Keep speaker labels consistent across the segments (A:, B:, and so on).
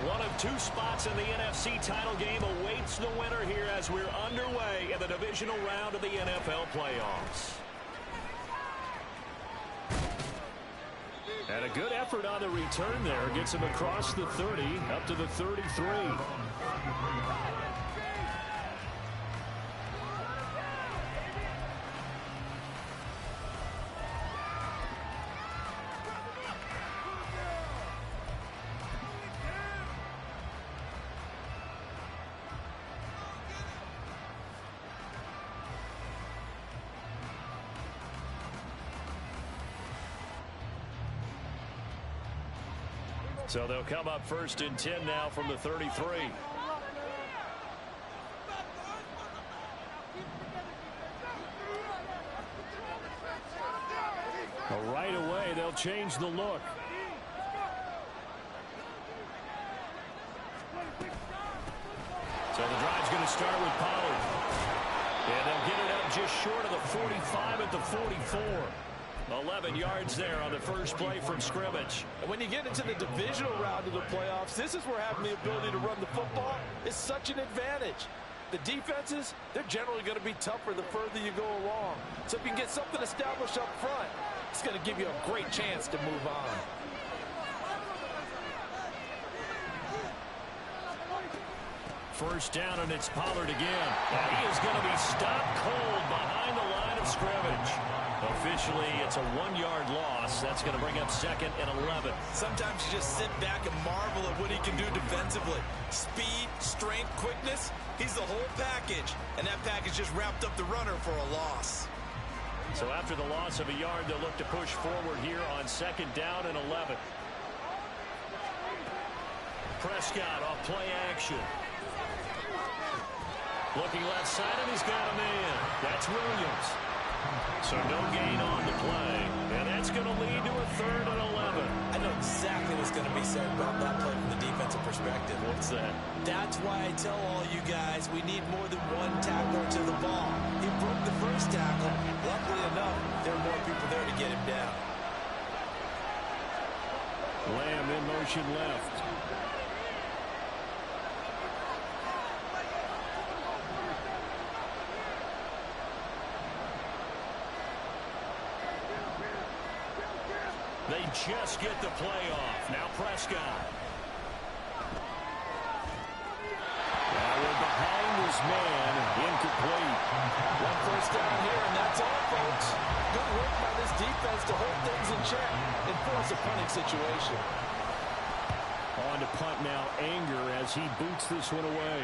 A: One of two spots in the NFC title game awaits the winner here as we're underway in the divisional round of the NFL playoffs. And a good effort on the return there. Gets him across the 30, up to the 33. So they'll come up first and 10 now from the 33. Well, right away, they'll change the look. So the drive's going to start with Pollard. And they'll get it up just short of the 45 at the 44. 11 yards there on the first play from scrimmage.
B: And when you get into the divisional round of the playoffs, this is where having the ability to run the football is such an advantage. The defenses, they're generally going to be tougher the further you go along. So if you can get something established up front, it's going to give you a great chance to move on.
A: First down, and it's Pollard again. And he is going to be stopped cold behind the line of scrimmage. Officially, it's a 1-yard loss. That's going to bring up second and 11.
C: Sometimes you just sit back and marvel at what he can do defensively. Speed, strength, quickness, he's the whole package. And that package just wrapped up the runner for a loss.
A: So after the loss of a yard, they'll look to push forward here on second down and 11. Prescott off play action. Looking left side, and he's got a man. That's Williams. So no gain on the play. And that's going to lead to a third and 11.
C: I know exactly what's going to be said about that play from the defensive perspective.
A: What's that?
C: That's why I tell all you guys we need more than one tackler to the ball. He broke the first tackle. Luckily enough, there are more people there to get him down.
A: Lamb in motion left. They just get the play off. Now Prescott. Now we're behind this man. Incomplete.
B: One first down here, and that's all, folks. Good work by this defense to hold things in check and force a punting situation.
A: On to punt now. Anger as he boots this one away.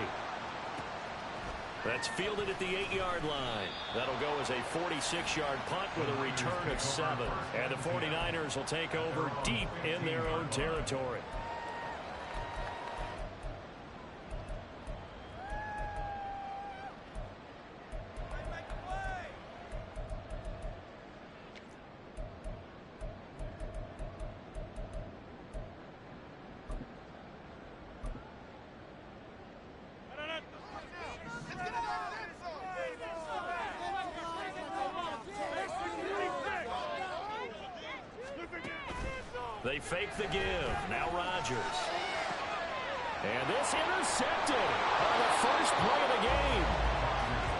A: That's fielded at the 8-yard line. That'll go as a 46-yard punt with a return of 7. And the 49ers will take over deep in their own territory. They fake the give. Now Rodgers. And this intercepted on the first play of the game.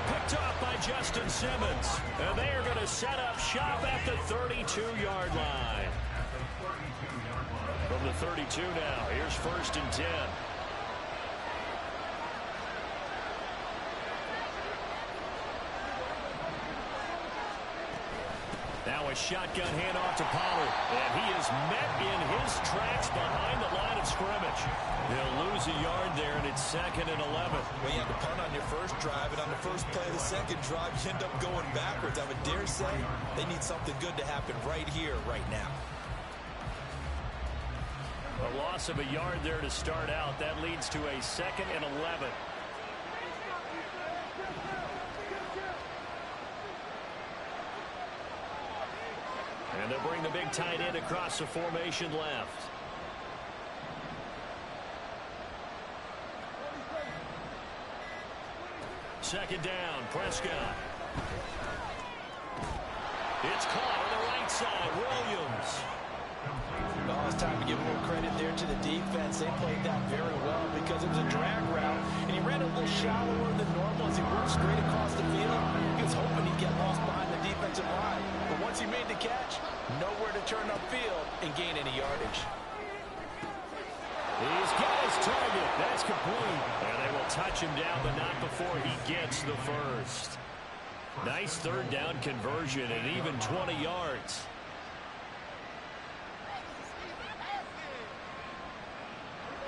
A: Picked off by Justin Simmons. And they are going to set up shop at the 32-yard line. From the 32 now, here's first and 10. Now a shotgun handoff to Pollard. And he is met in his tracks behind the line of scrimmage. They'll lose a yard there, and it's second and 11.
C: Well, you had to punt on your first drive, and on the first play of the second drive, you end up going backwards. I would dare say they need something good to happen right here, right now.
A: A loss of a yard there to start out. That leads to a second and 11. And they'll bring the big tight end across the formation left. Second down, Prescott. It's caught on the right side, Williams.
B: Oh, it's time to give a little credit there to the defense. They played that very well because it was a drag route, and he ran a little shallower than normal as he worked straight across the field. He was hoping he'd get lost behind the defensive line, but once he made the catch, nowhere to turn upfield and gain any yardage.
A: He's got his target. That's complete. And they will touch him down, but not before he gets the first. Nice third down conversion and even 20 yards.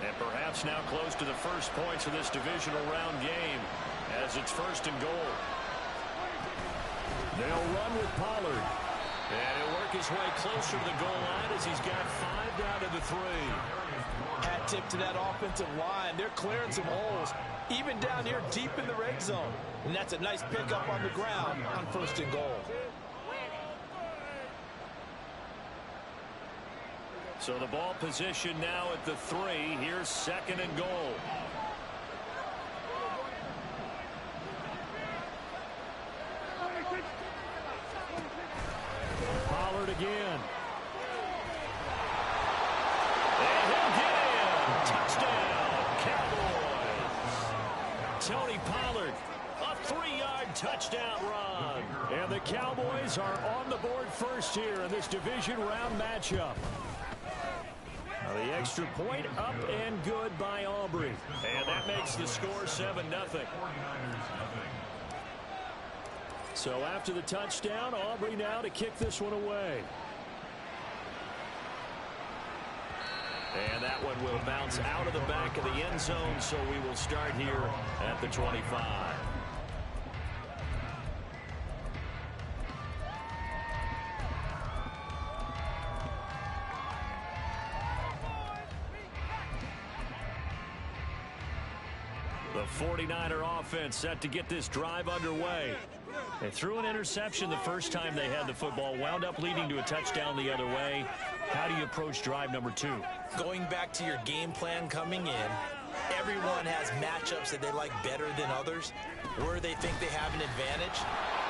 A: And perhaps now close to the first points of this divisional round game as it's 1st and goal. They'll run with Pollard. And he'll work his way closer to the goal line as he's got 5 down to the 3.
B: Hat tip to that offensive line. They're clearing some holes, even down here deep in the red zone. And that's a nice pickup on the ground on 1st and goal.
A: So the ball position now at the 3. Here's 2nd and goal. Pollard again. And he'll get in. Touchdown, Cowboys. Tony Pollard, a 3-yard touchdown run. And the Cowboys are on the board first here in this division round matchup. The extra point up and good by Aubrey. And that makes the score 7-0. So after the touchdown, Aubrey now to kick this one away. And that one will bounce out of the back of the end zone, so we will start here at the 25. The 49er offense set to get this drive underway. They threw an interception the first time they had the football, wound up leading to a touchdown the other way. How do you approach drive number 2?
C: Going back to your game plan coming in, everyone has matchups that they like better than others. Where they think they have an advantage,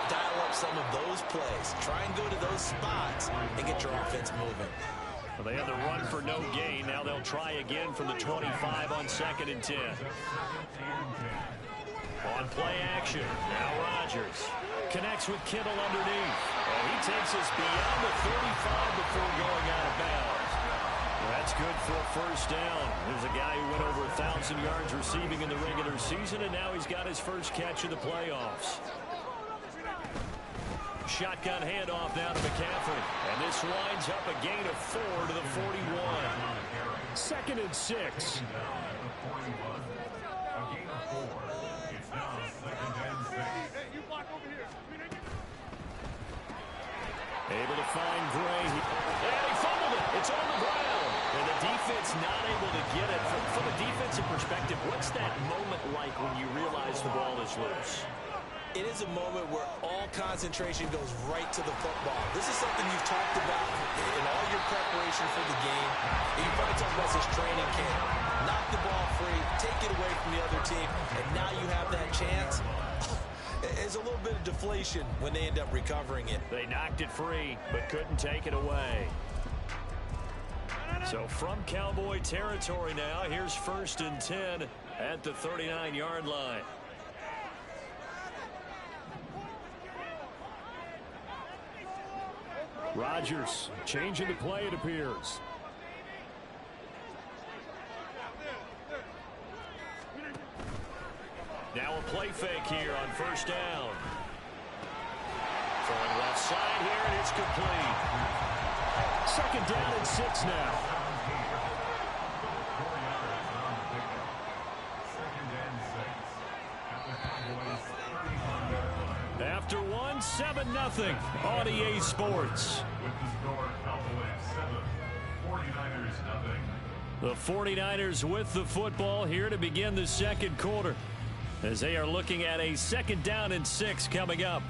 C: dial up some of those plays. Try and go to those spots and get your offense moving.
A: Well, they had the run for no gain. Now they'll try again from the 25 on 2nd and 10. On play action, now Rodgers connects with Kittle underneath. And he takes us beyond the 35 before going out of bounds. That's good for a first down. There's a guy who went over 1,000 yards receiving in the regular season, and now he's got his first catch of the playoffs. Shotgun handoff down to McCaffrey. And this winds up a gain of 4 to the 41. 2nd and 6. Able to find Gray. And he fumbled it. It's on the ground. And the defense not able to get it. From a defensive perspective, what's that moment like when you realize the ball is loose?
C: It is a moment where all concentration goes right to the football. This is something you've talked about in all your preparation for the game. And you probably talked about this training camp. Knock the ball free, take it away from the other team, and now you have that chance. There's a little bit of deflation when they end up recovering it.
A: They knocked it free, but couldn't take it away. So from Cowboy territory now, here's 1st and 10 at the 39-yard line. Rodgers changing the play, it appears. Now a play fake here on 1st down. Throwing left side here, and it's complete. 2nd down and 6 now. After one, 7-0 on EA Sports. The 49ers with the football here to begin the 2nd quarter, as they are looking at a 2nd down and 6 coming up.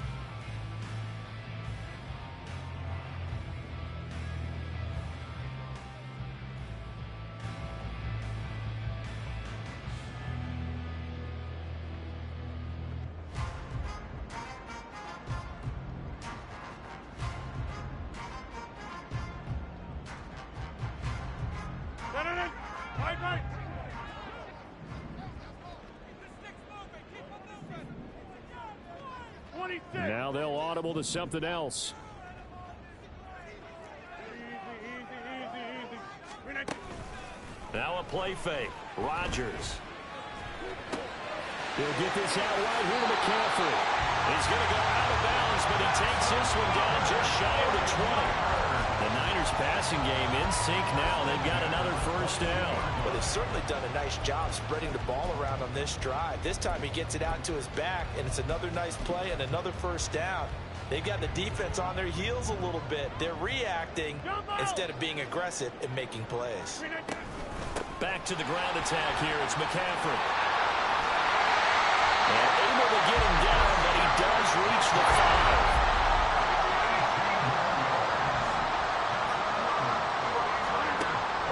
A: Now they'll audible to something else. Now a play fake. Rodgers. He'll get this out right here to McCaffrey. He's going to go out of bounds, but he takes this one down just shy of the 20. The Niners passing game in sync now. They've got another first down.
B: Well, they've certainly done a nice job spreading the ball around on this drive. This time he gets it out to his back, and it's another nice play and another first down. They've got the defense on their heels a little bit. They're reacting instead of being aggressive and making plays.
A: Back to the ground attack here. It's McCaffrey. And able to get him down, but he does reach the 5.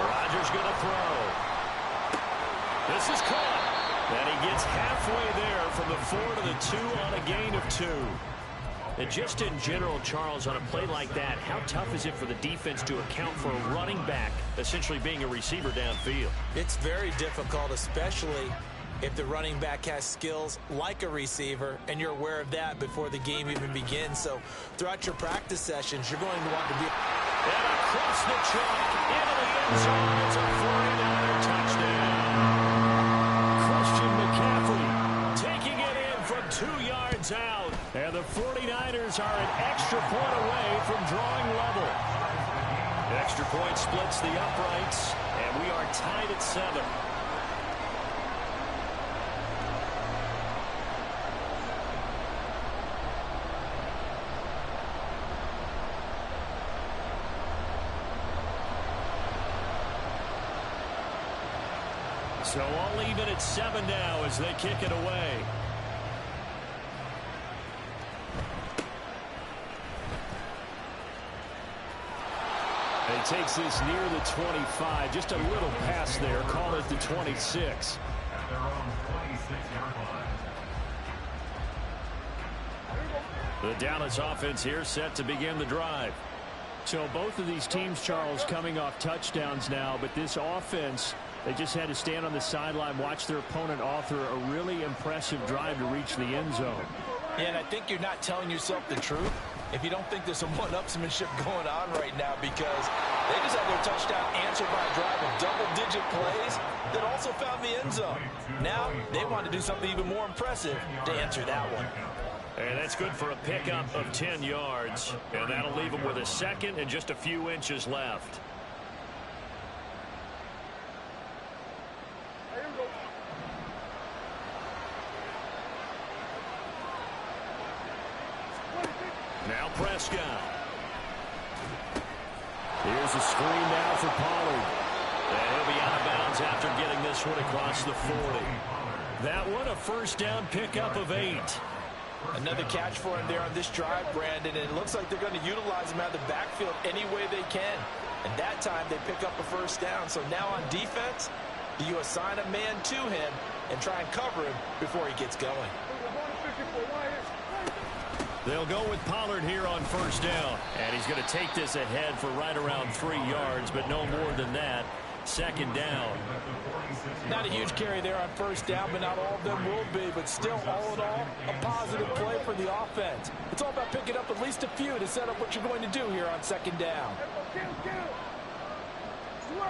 A: Rodgers going to throw. This is caught. And he gets halfway there from the 4 to the 2 on a gain of 2. And just in general, Charles, on a play like that, how tough is it for the defense to account for a running back essentially being a receiver downfield?
C: It's very difficult, especially if the running back has skills like a receiver, and you're aware of that before the game even begins. So throughout your practice sessions, you're going to want to be...
A: And across the track, into the end zone, it's a 49er touchdown. Christian McCaffrey taking it in from 2 yards out. And the 49ers are an extra point away from drawing level. Extra point splits the uprights, and we are tied at 7. So all even at 7 now as they kick it away. And he takes this near the 25. Just a little pass there. Call it the 26. The Dallas offense here set to begin the drive. So both of these teams, Charles, coming off touchdowns now, but this offense, they just had to stand on the sideline, watch their opponent author a really impressive drive to reach the end zone.
B: Yeah, and I think you're not telling yourself the truth if you don't think there's some one-upsmanship going on right now, because they just had their touchdown answered by a drive of double-digit plays that also found the end zone. Now they want to do something even more impressive to answer that one.
A: And that's good for a pickup of 10 yards. And that'll leave them with a second and just a few inches left. Now Prescott. Here's a screen now for Pollard. And he'll be out of bounds after getting this one across the 40. That one a first down pickup of 8.
B: Another catch for him there on this drive, Brandon, and it looks like they're going to utilize him out of the backfield any way they can. And that time they pick up a first down. So now on defense, do you assign a man to him and try and cover him before he gets going?
A: They'll go with Pollard here on first down. And he's going to take this ahead for right around 3 yards, but no more than that. Second down.
B: Not a huge carry there on first down, but not all of them will be. But still, all in all, a positive play for the offense. It's all about picking up at least a few to set up what you're going to do here on second down.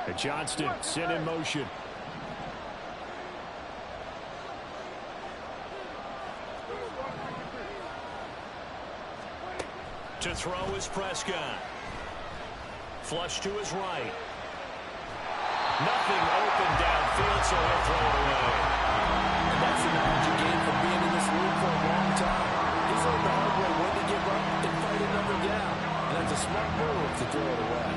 A: And Johnston sent in motion. To throw is Prescott. Flush to his right. Nothing open downfield, so he'll throw it away.
B: And that's the knowledge you gain from being in this league for a long time. He's learned the hard way when to give up and fight another down. And that's a smart move to throw it away.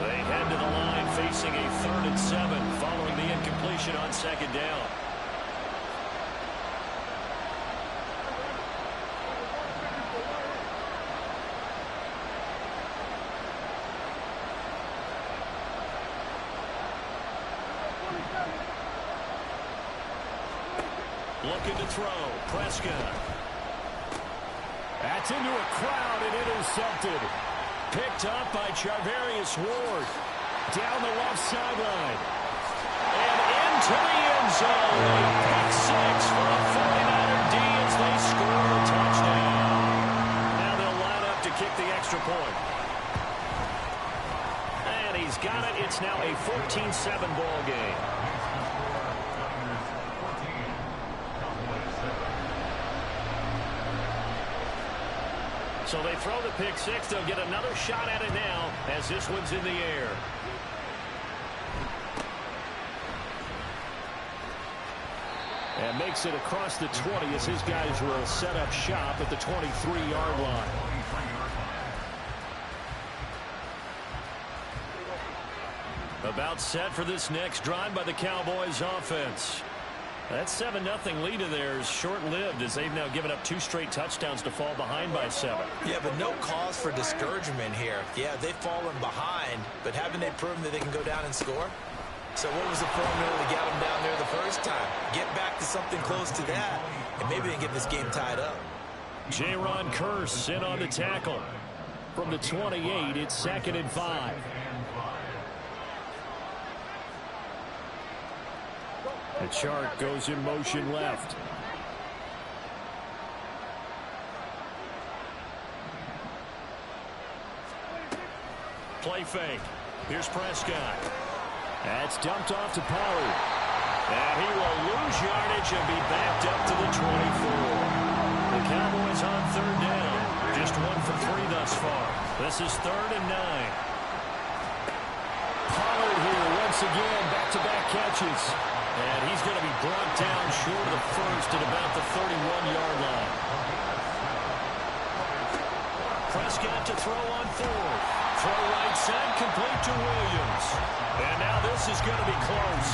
A: They head to the line facing a 3rd and 7 following the incompletion on second down. Looking to throw. Prescott. That's into a crowd and intercepted. Picked up by Charvarius Ward. Down the left sideline. And end into the end zone. Pick six for the 49er D as they score a touchdown. Now they'll line up to kick the extra point. And he's got it. It's now a 14-7 ball game. So they throw the pick six. They'll get another shot at it now as this one's in the air. And makes it across the 20 as his guys will set up shop at the 23-yard line. About set for this next drive by the Cowboys offense. That 7-0 lead of theirs short-lived as they've now given up 2 straight touchdowns to fall behind by 7.
C: Yeah, but no cause for discouragement here. Yeah, they've fallen behind, but haven't they proven that they can go down and score? So what was the formula to get them down there the first time? Get back to something close to that, and maybe they can get this game tied up.
A: Jaron Kearse in on the tackle. From the 28, it's 2nd and 5. The chart goes in motion left. Play fake. Here's Prescott. That's dumped off to Pollard. And he will lose yardage and be backed up to the 24. The Cowboys on 3rd down. Just 1 for 3 thus far. This is 3rd and 9. Pollard here once again, back-to-back catches. And he's going to be brought down short of the first at about the 31-yard line. Prescott to throw on 4th. Throw right side, complete to Williams. And now this is going to be close.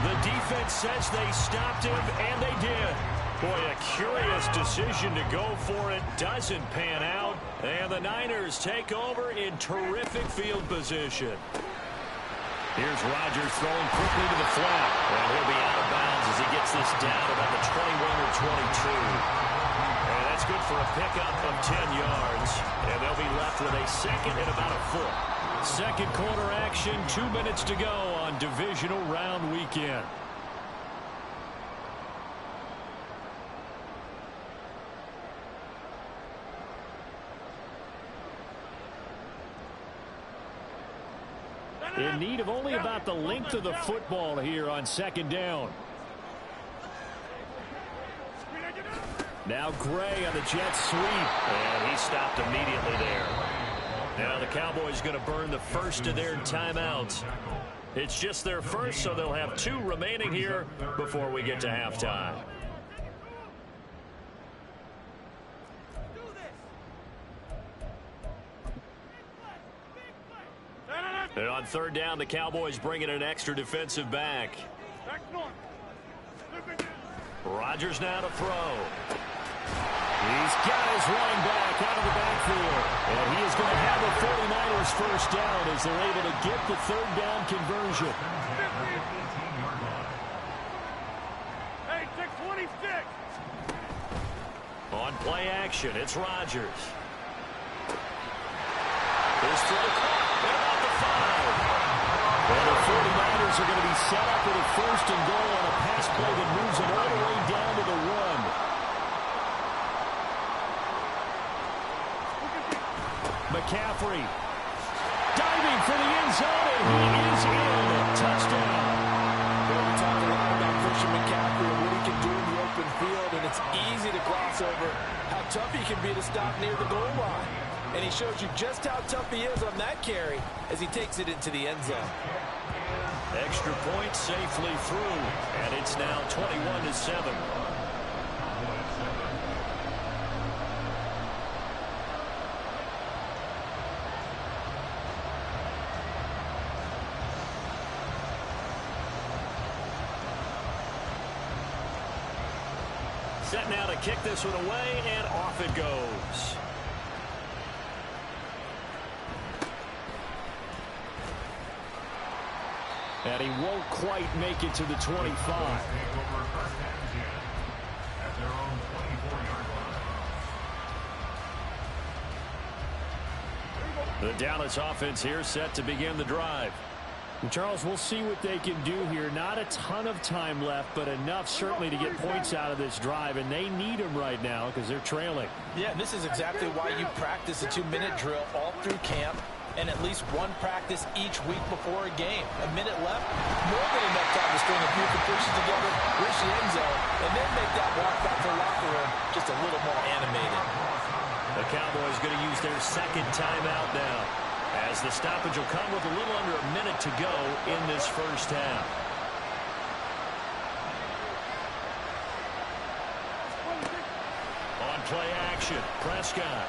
A: The defense says they stopped him, and they did. Boy, a curious decision to go for it. Doesn't pan out. And the Niners take over in terrific field position. Here's Rodgers throwing quickly to the flat. And he'll be out of bounds as he gets this down about the 21 or 22. And that's good for a pickup of 10 yards. And they'll be left with a 2nd and about a foot. 2nd quarter action, 2 minutes to go on divisional round weekend. In need of only about the length of the football here on 2nd down. Now Gray on the jet sweep. And he stopped immediately there. Now the Cowboys going to burn the first of their timeouts. It's just their first, so they'll have 2 remaining here before we get to halftime. And on 3rd down, the Cowboys bring in an extra defensive back. Rodgers now to throw. He's got his running back out of the backfield. And he is going to have the 49ers first down as they're able to get the 3rd down conversion.
D: Hey, 626.
A: On play action, it's Rodgers. His throw caught at about the 5. And the 49ers are going to be set up with a 1st and goal on a pass play that moves them all the way down to the 1. McCaffrey diving for the end zone, and he is in. Touchdown.
B: Well, we talked a lot about Christian McCaffrey and what he can do in the open field, and it's easy to gloss over how tough he can be to stop near the goal line. And he shows you just how tough he is on that carry as he takes it into the end zone.
A: Extra point safely through, and it's now 21-7. Set now to kick this one away, and off it goes. And he won't quite make it to the 25. The Dallas offense here set to begin the drive. Charles, we'll see what they can do here. Not a ton of time left, but enough certainly to get points out of this drive, and they need them right now because they're trailing.
B: Yeah, and this is exactly why you practice a 2-minute drill all through camp and at least one practice each week before a game. A minute left, more than enough time to string a few completions together, reach the end zone, and then make that walk back to the locker room just a little more animated.
A: The Cowboys going to use their second timeout now, as the stoppage will come with a little under a minute to go in this first half. On play action, Prescott.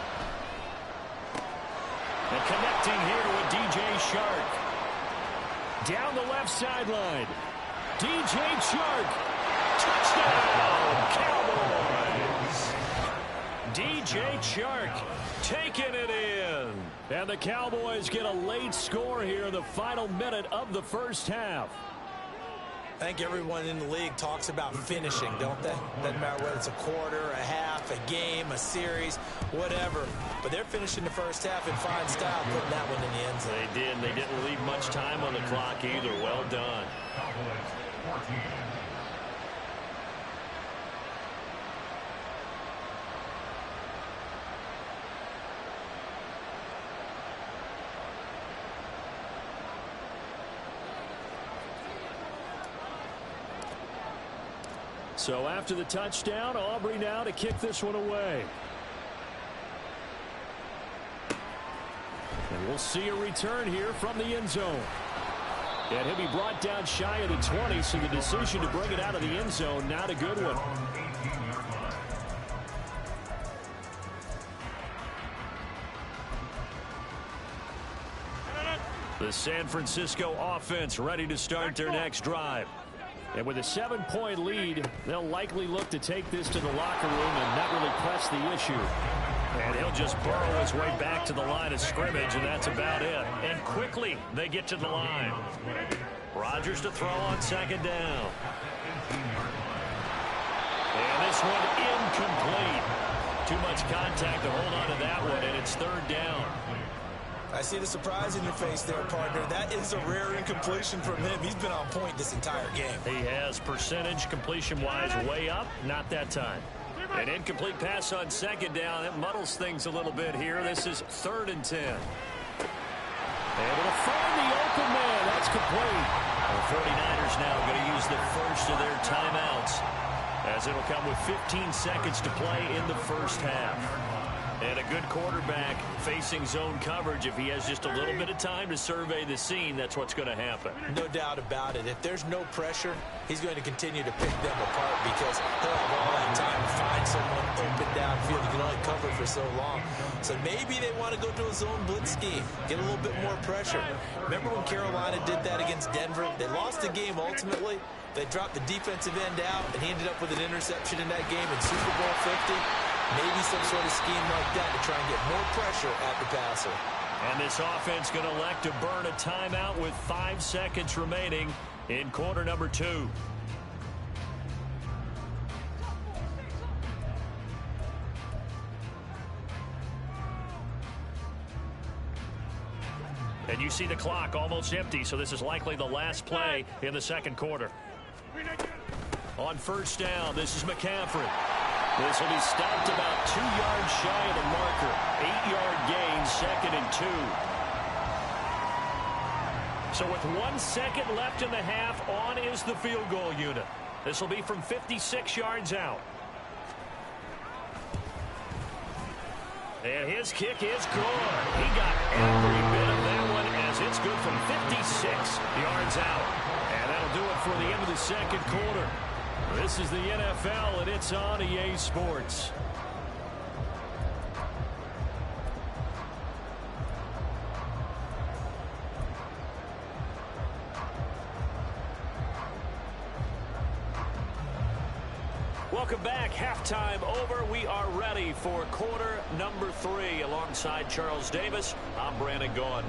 A: And connecting here with DJ Chark. Down the left sideline. DJ Chark. Touchdown, Cowboys. DJ Chark taking it in. And the Cowboys get a late score here in the final minute of the first half.
C: I think everyone in the league talks about finishing, don't they? Doesn't matter whether it's a quarter, a half, a game, a series, whatever. But they're finishing the first half in fine style, putting that one in the end zone.
A: They did. They didn't leave much time on the clock either. Well done. So after the touchdown, Aubrey now to kick this one away. And we'll see a return here from the end zone. And he'll be brought down shy of the 20, so the decision to bring it out of the end zone, not a good one. The San Francisco offense ready to start their next drive. And with a 7-point lead, they'll likely look to take this to the locker room and not really press the issue. And he'll just burrow his way back to the line of scrimmage, and that's about it. And quickly, they get to the line. Rodgers to throw on second down. And this one incomplete. Too much contact to hold on to that one, and it's third down.
C: I see the surprise in your face there, partner. That is a rare incompletion from him. He's been on point this entire game.
A: He has percentage completion-wise way up. Not that time. An incomplete pass on second down. It muddles things a little bit here. This is 3rd and 10. Able to find the open man. That's complete. The 49ers now going to use the first of their timeouts, as it'll come with 15 seconds to play in the first half. And a good quarterback facing zone coverage. If he has just a little bit of time to survey the scene, that's what's going to happen.
C: No doubt about it. If there's no pressure, he's going to continue to pick them apart because he'll have all that time to find someone open downfield. You can only cover for so long. So maybe they want to go to a zone blitz scheme, get a little bit more pressure. Remember when Carolina did that against Denver? They lost the game ultimately. They dropped the defensive end out, and he ended up with an interception in that game in Super Bowl 50. Maybe some sort of scheme like that to try and get more pressure at the passer.
A: And this offense going to elect to burn a timeout with 5 seconds remaining in quarter number 2. And you see the clock almost empty, so this is likely the last play in the second quarter. On first down, this is McCaffrey. This will be stopped about 2 yards shy of the marker. 8-yard gain, 2nd and 2. So with 1 second left in the half, on is the field goal unit. This will be from 56 yards out. And his kick is good. He got every bit of that one as it's good from 56 yards out. And that'll do it for the end of the second quarter. This is the NFL, and it's on EA Sports. Welcome back. Halftime over. We are ready for quarter number 3. Alongside Charles Davis, I'm Brandon Gaudin.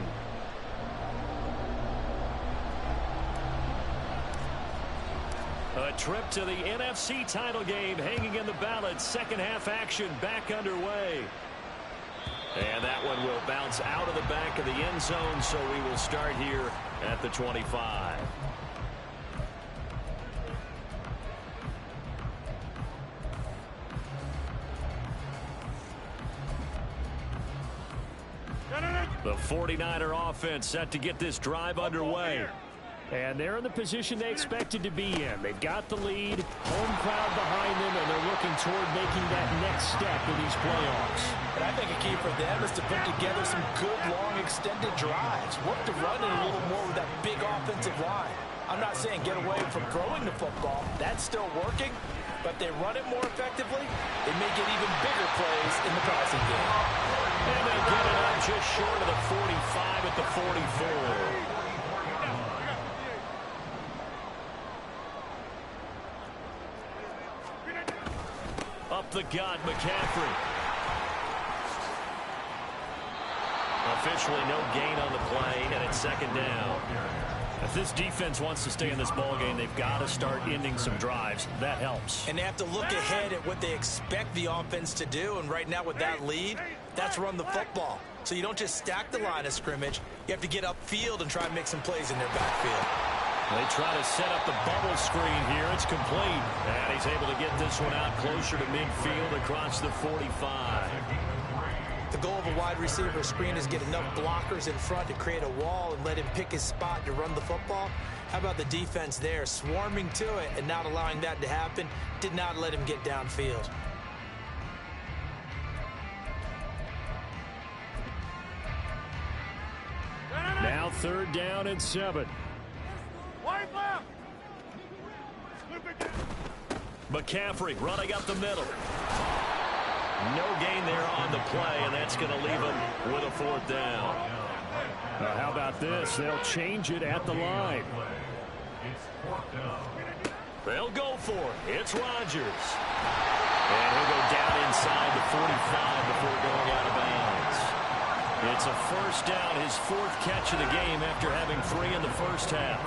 A: A trip to the NFC title game hanging in the balance. Second half action back underway. And that one will bounce out of the back of the end zone, so we will start here at the 25. The 49er offense set to get this drive underway.
E: And they're in the position they expected to be in. They've got the lead, home crowd behind them, and they're looking toward making that next step in these playoffs.
B: And I think a key for them is to put together some good, long, extended drives. Work to run it a little more with that big offensive line. I'm not saying get away from throwing the football. That's still working. But if they run it more effectively, they may get even bigger plays in the passing game.
A: And they get it up just short of the 45 at the 44. Up the gut, McCaffrey. Officially no gain on the play, and it's second down. If this defense wants to stay in this ballgame, they've got to start ending some drives. That helps.
C: And they have to look ahead at what they expect the offense to do, and right now with that lead, that's run the football. So you don't just stack the line of scrimmage. You have to get upfield and try and make some plays in their backfield.
A: They try to set up the bubble screen here. It's complete. And he's able to get this one out closer to midfield across the 45.
C: The goal of a wide receiver screen is get enough blockers in front to create a wall and let him pick his spot to run the football. How about the defense there, swarming to it and not allowing that to happen? Did not let him get downfield.
E: Now 3rd down and 7.
D: Wide left.
A: McCaffrey running up the middle. No gain there on the play, and that's going to leave him with a 4th down.
E: How about this? They'll change it at the line.
A: They'll go for it. It's Rodgers. And he'll go down inside the 45 before going out of bounds. It's a 1st down, his 4th catch of the game after having 3 in the first half.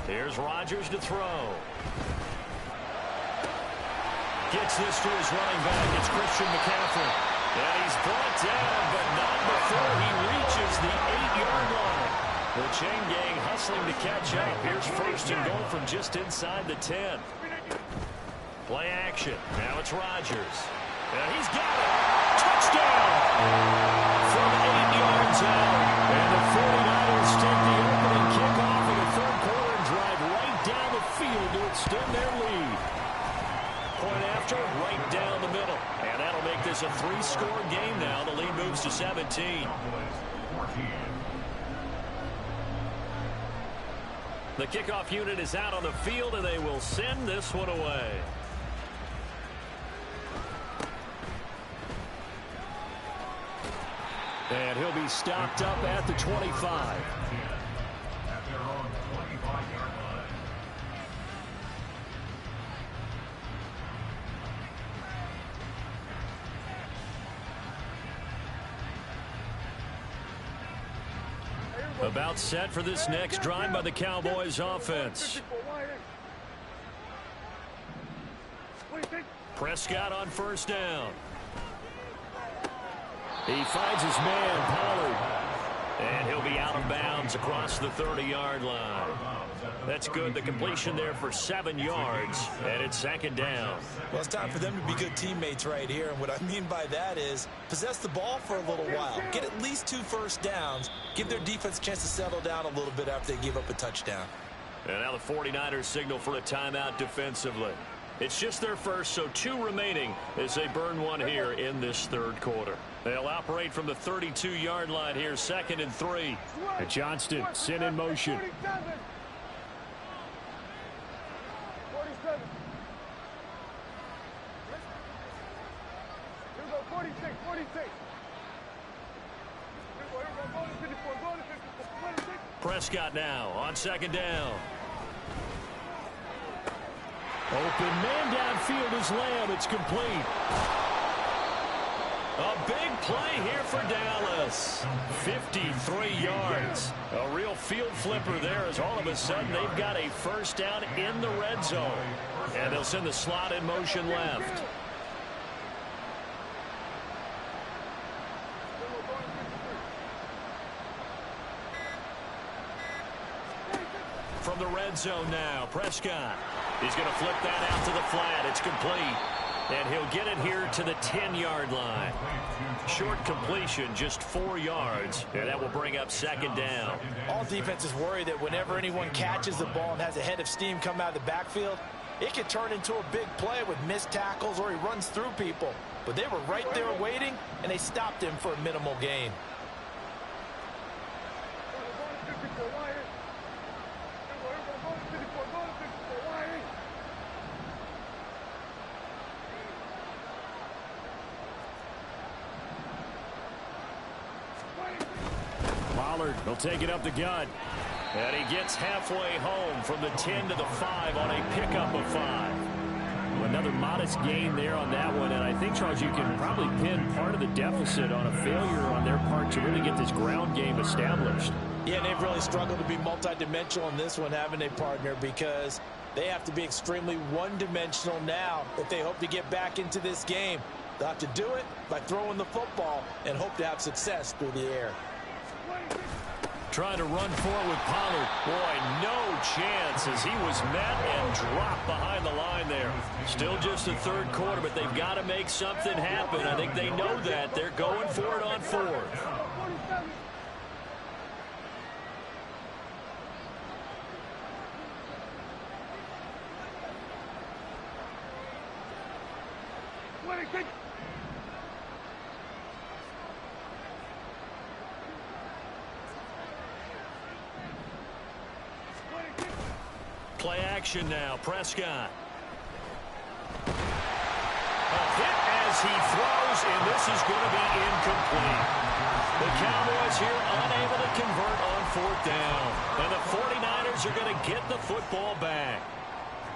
A: Here's Rodgers to throw. Gets this to his running back. It's Christian McCaffrey. And he's brought down, but not before he reaches the 8-yard line. The chain gang hustling to catch up. Here's 1st and goal from just inside the 10. Play action. Now it's Rodgers. And he's got it. Touchdown! From 8 yards out. And the 49ers take the opening kickoff in the 3rd quarter and drive right down the field to extend their lead. Point after, right down the middle. And that'll make this a 3-score game now. The lead moves to 17. The kickoff unit is out on the field, and they will send this one away. And he'll be stopped up at the 25. About set for this next drive by the Cowboys offense. Prescott on 1st down. He finds his man, Pollard. And he'll be out of bounds across the 30-yard line. That's good. The completion there for 7 yards, and it's 2nd down.
C: Well, it's time for them to be good teammates right here. And what I mean by that is possess the ball for a little while. Get at least 2 first downs. Give their defense a chance to settle down a little bit after they give up a touchdown.
A: And now the 49ers signal for a timeout defensively. It's just their first, so 2 remaining as they burn one here in this 3rd quarter. They'll operate from the 32-yard line here, 2nd and 3.
E: And Johnston sent in motion.
D: 46.
A: Prescott now on 2nd down.
E: Open man downfield is Lamb. It's complete.
A: A big play here for Dallas. 53 yards. A real field flipper there as all of a sudden they've got a 1st down in the red zone. And they'll send the slot in motion left. From the red zone now, Prescott. He's going to flip that out to the flat. It's complete. And he'll get it here to the 10-yard line. Short completion, just 4 yards. And that will bring up second down.
B: All defenses worry that whenever anyone catches the ball and has a head of steam come out of the backfield, it could turn into a big play with missed tackles or he runs through people. But they were right there waiting, and they stopped him for a minimal gain.
E: He'll take it up the gut.
A: And he gets halfway home from the 10 to the 5 on a pickup of 5.
E: Another modest gain there on that one. And I think, Charles, you can probably pin part of the deficit on a failure on their part to really get this ground game established.
B: Yeah, and they've really struggled to be multidimensional in this one, haven't they, partner? Because they have to be extremely one-dimensional now if they hope to get back into this game. They'll have to do it by throwing the football and hope to have success through the air.
A: Trying to run for it with Pollard. Boy, no chance as he was met and dropped behind the line there. Still just the third quarter, but they've got to make something happen. I think they know that. They're going for it on fourth. Play action now. Prescott. A hit as he throws, and this is going to be incomplete. The Cowboys here unable to convert on fourth down. And the 49ers are going to get the football back.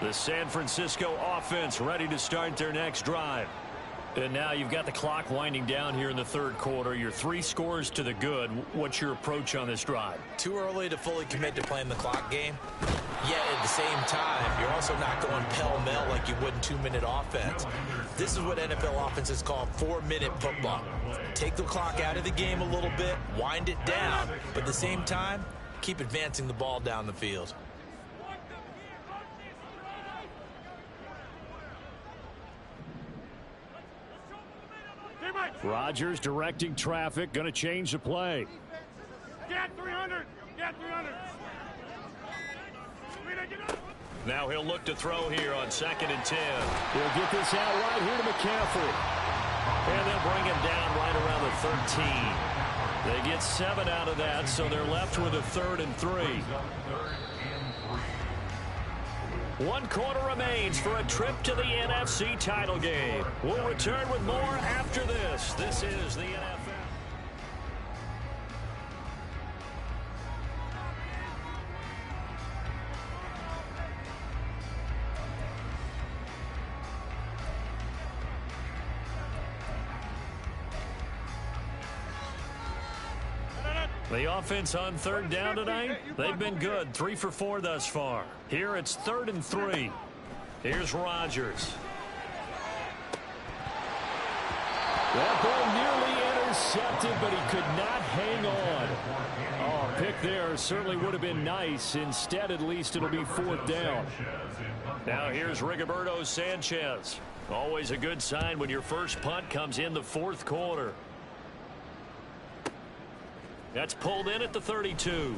A: The San Francisco offense ready to start their next drive. And now you've got the clock winding down here in the third quarter. You're 3 scores to the good. What's your approach on this drive?
C: Too early to fully commit to playing the clock game. Yet at the same time, you're also not going pell-mell like you would in 2-minute offense. This is what NFL offenses call 4-minute football. Take the clock out of the game a little bit, wind it down, but at the same time, keep advancing the ball down the field.
E: Rodgers directing traffic, going to change the play.
D: Get 300! Get 300!
A: Now he'll look to throw here on 2nd and 10.
E: He'll get this out right here to McCaffrey.
A: And they'll bring him down right around the 13. They get 7 out of that, so they're left with a 3rd and 3. 1 quarter remains for a trip to the NFC title game. We'll return with more after this. This is the NFL. The offense on 3rd down tonight, they've been good. 3 for 4 thus far. Here it's 3rd and 3. Here's Rodgers.
E: That ball nearly intercepted, but he could not hang on. Oh, a pick there certainly would have been nice. Instead, at least it'll be 4th down.
A: Now here's Rigoberto Sanchez. Always a good sign when your first punt comes in the 4th quarter. That's pulled in at the 32.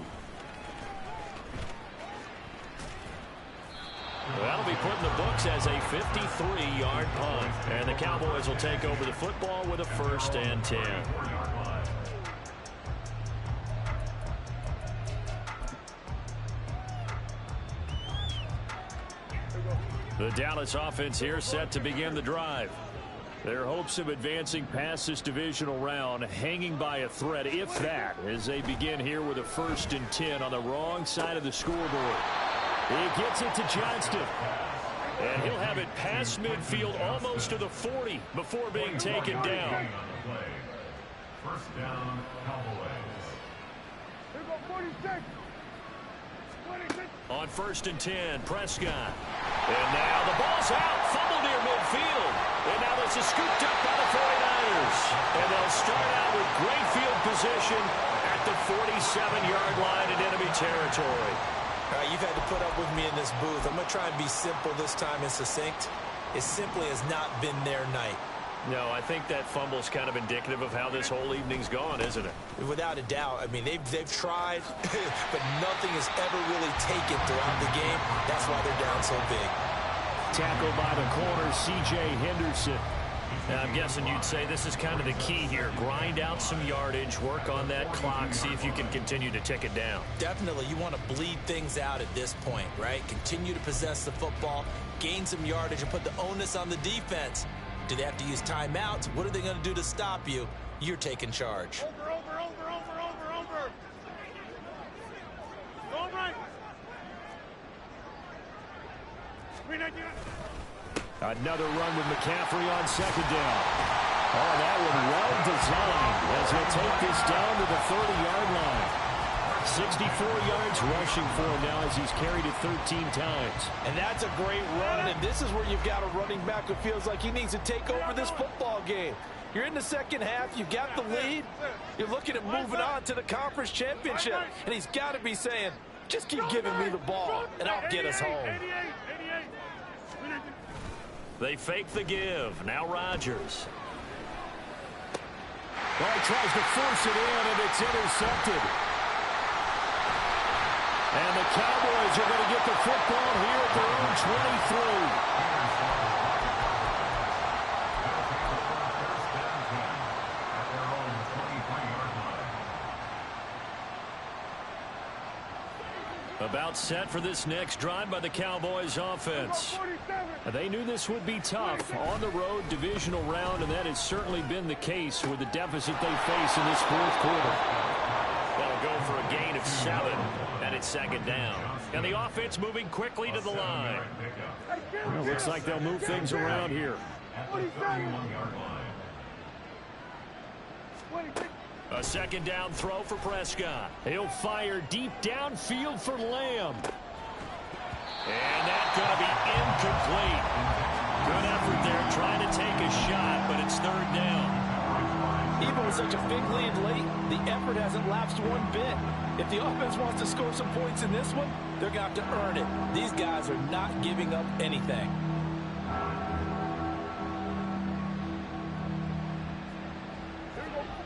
A: That'll be put in the books as a 53-yard punt. And the Cowboys will take over the football with a 1st and 10. The Dallas offense here set to begin the drive. Their hopes of advancing past this divisional round hanging by a thread, if that, as they begin here with a 1st and 10 on the wrong side of the scoreboard. He gets it to Johnston. And he'll have it past midfield almost to the 40 before being taken down.
D: 1st down, Cowboys. Here go 46. 26.
A: On 1st and 10, Prescott. And now the ball is out. Fumble near midfield. And now this is scooped up by the 49ers. And they'll start out with great field position at the 47-yard line in enemy territory.
C: All right, you've had to put up with me in this booth. I'm going to try and be simple this time and succinct. It simply has not been their night.
A: No, I think that fumble's kind of indicative of how this whole evening's gone, isn't it?
C: Without a doubt. I mean, they've tried, but nothing has ever really taken throughout the game. That's why they're down so big.
E: Tackled by the corner, C.J. Henderson.
A: Now, I'm guessing you'd say this is kind of the key here. Grind out some yardage, work on that clock, see if you can continue to tick it down.
C: Definitely. You want to bleed things out at this point, right? Continue to possess the football, gain some yardage, and put the onus on the defense. Do they have to use timeouts? What are they going to do to stop you? You're taking charge.
D: Over. Going right.
E: Another run with McCaffrey on second down. Oh, that one well designed as he'll take this down to the 30-yard line. 64 yards rushing for him now as he's carried it 13 times.
B: And that's a great run, and this is where you've got a running back who feels like he needs to take over this football game. You're in the second half, you've got the lead, you're looking at moving on to the conference championship, and he's got to be saying, just keep giving me the ball, and I'll get us home.
A: They fake the give. Now Rodgers.
E: Well, he tries to force it in, and it's intercepted. And the Cowboys are going to get the football here at their own 23. About set for this next drive by the Cowboys offense. They knew this would be tough on the road, divisional round, and that has certainly been the case with the deficit they face in this fourth quarter.
A: They'll go for a gain of 7, and it's second down. And the offense moving quickly to the line.
E: Well, looks like they'll move things around here.
A: A second down throw for Prescott.
E: He'll fire deep downfield for Lamb.
A: And that's going to be incomplete. Good effort there trying to take a shot, but it's third down.
B: Even with such a big lead late, the effort hasn't lapsed one bit. If the offense wants to score some points in this one, they're going to have to earn it. These guys are not giving up anything.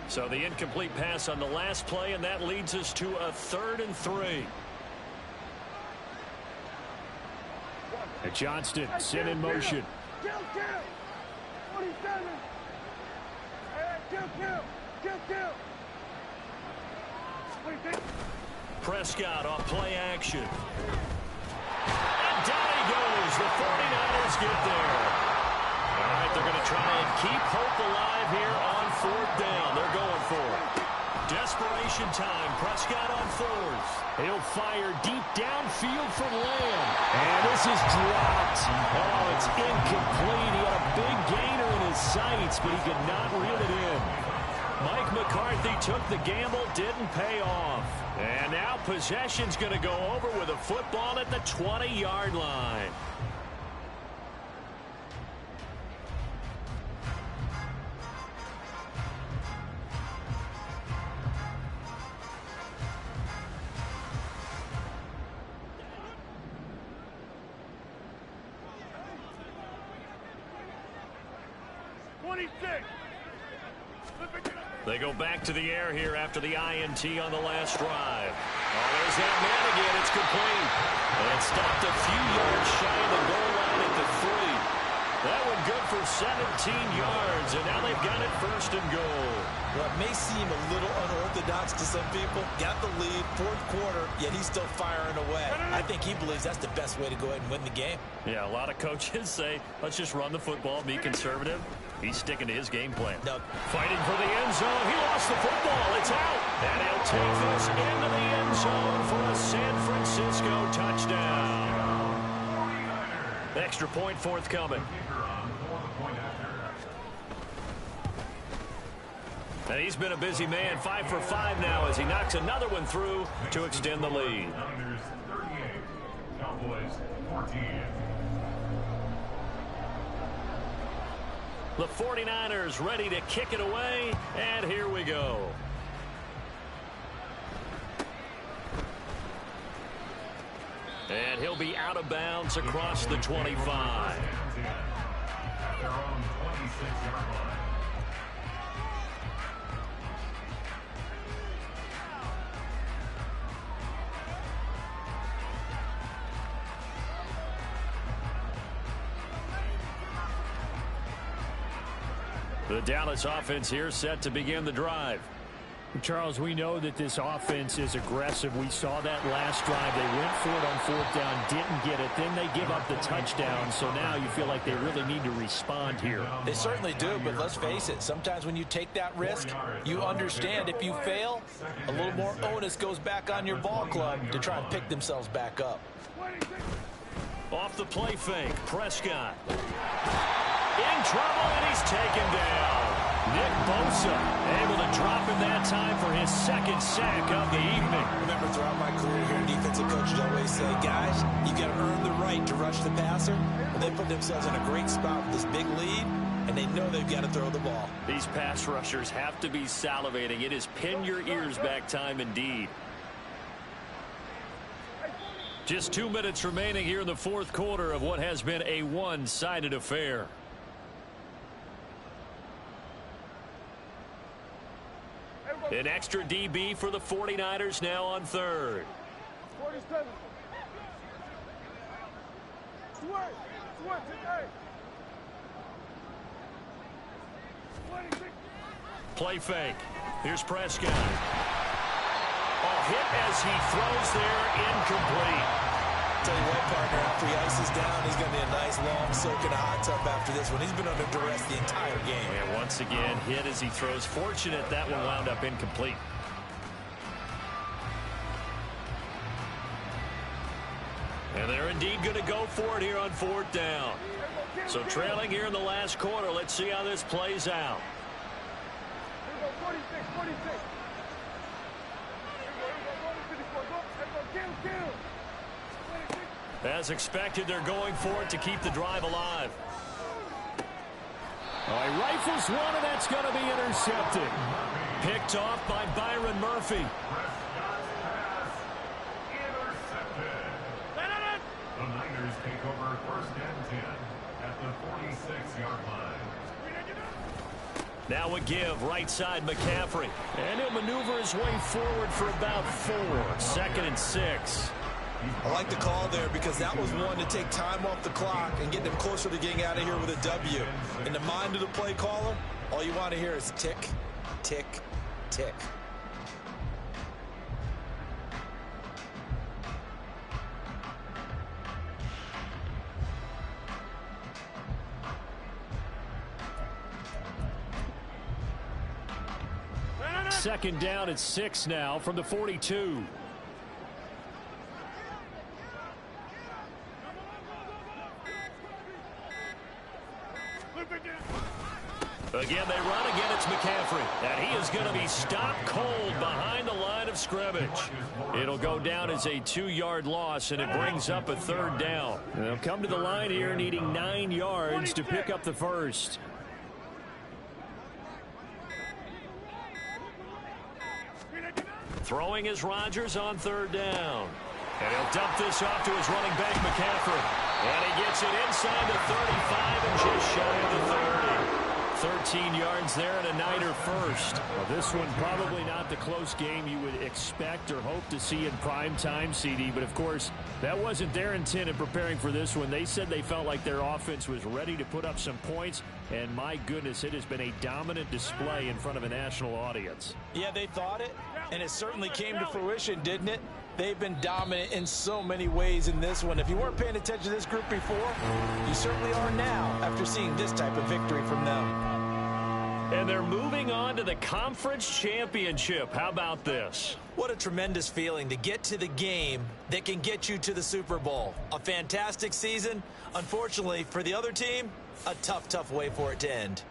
A: So the incomplete pass on the last play, and that leads us to a 3rd and 3.
E: Johnston sent in motion.
D: Kill. 47. Kill.
A: Prescott off play action. And down he goes. The 49ers get there. All right, they're going to try and keep hope alive here on 4th down. They're going for it. Desperation time. Prescott on 4th.
E: He'll fire deep downfield for Lamb. And this is dropped. Oh, it's incomplete. He had a big gainer in his sights, but he could not reel it in.
A: Mike McCarthy took the gamble, didn't pay off. And now possession's going to go over with a football at the 20-yard line. They go back to the air here after the INT on the last drive. Oh, there's that man again. It's complete. And stopped a few yards shy of the goal line at the 3. That one good for 17 yards, and now they've got it 1st and goal.
C: Well, it may seem a little unorthodox to some people. Got the lead, 4th quarter, yet he's still firing away. I think he believes that's the best way to go ahead and win the game.
A: Yeah, a lot of coaches say, let's just run the football, be conservative. He's sticking to his game plan.
C: No.
A: Fighting for the end zone. He lost the football. It's out. And he'll take this into the end zone for a San Francisco touchdown. Extra point forthcoming. And he's been a busy man, 5 for 5 now as he knocks another one through to extend the lead.
D: Cowboys 14.
A: The 49ers ready to kick it away, and here we go. And he'll be out of bounds across the 25. The Dallas offense here set to begin the drive.
E: Charles, we know that this offense is aggressive. We saw that last drive. They went for it on 4th down, didn't get it. Then they give up the touchdown. So now you feel like they really need to respond here.
B: They certainly do, but let's face it. Sometimes when you take that risk, you understand if you fail, a little more onus goes back on your ball club to try and pick themselves back up.
A: Off the play fake, Prescott. In trouble, and he's taken down. Nick Bosa able to drop him that time for his 2nd sack of the evening.
C: Remember, throughout my career here, defensive coaches always say, guys, you got to earn the right to rush the passer. And they put themselves in a great spot with this big lead, and they know they've got to throw the ball.
A: These pass rushers have to be salivating. It is pin your ears back time indeed. Just 2 minutes remaining here in the 4th quarter of what has been a one-sided affair. An extra DB for the 49ers now on 3rd.
D: 47.
A: Play fake. Here's Prescott. Hit as he throws there, incomplete.
C: Tell you what, partner, after he ices down, he's going to be a nice long soak in a hot tub after this one. He's been under duress the entire game.
A: And once again, hit as he throws. Fortunate that one wound up incomplete. And they're indeed going to go for it here on 4th down. So trailing here in the last quarter. Let's see how this plays out.
D: 46, 46.
A: As expected, they're going for it to keep the drive alive.
E: He rifles one, and that's going to be intercepted.
A: Picked off by Byron Murphy.
F: The Niners take over 1st and 10 at the 46-yard line.
A: Now a give, right side McCaffrey. And he'll maneuver his way forward for about 4. 2nd and 6.
C: I like the call there because that was one to take time off the clock and get them closer to getting out of here with a W. In the mind of the play caller, all you want to hear is tick, tick, tick.
E: Second down at 6 now from the 42.
A: Again, they run. Again, it's McCaffrey. And he is going to be stopped cold behind the line of scrimmage. It'll go down as a 2-yard loss, and it brings up a 3rd down.
E: They'll come to the line here needing 9 yards to pick up the first.
A: Throwing is Rodgers on 3rd down. And he'll dump this off to his running back, McCaffrey. And he gets it inside the 35 and just shy of the 30. 13 yards there and a Niner first.
E: Well, this one probably not the close game you would expect or hope to see in prime time, CD. But, of course, that wasn't their intent in preparing for this one. They said they felt like their offense was ready to put up some points. And, my goodness, it has been a dominant display in front of a national audience.
B: Yeah, they thought it, and it certainly came to fruition, didn't it? They've been dominant in so many ways in this one. If you weren't paying attention to this group before, you certainly are now after seeing this type of victory from them.
A: And they're moving on to the conference championship. How about this?
C: What a tremendous feeling to get to the game that can get you to the Super Bowl. A fantastic season. Unfortunately, for the other team, a tough, tough way for it to end.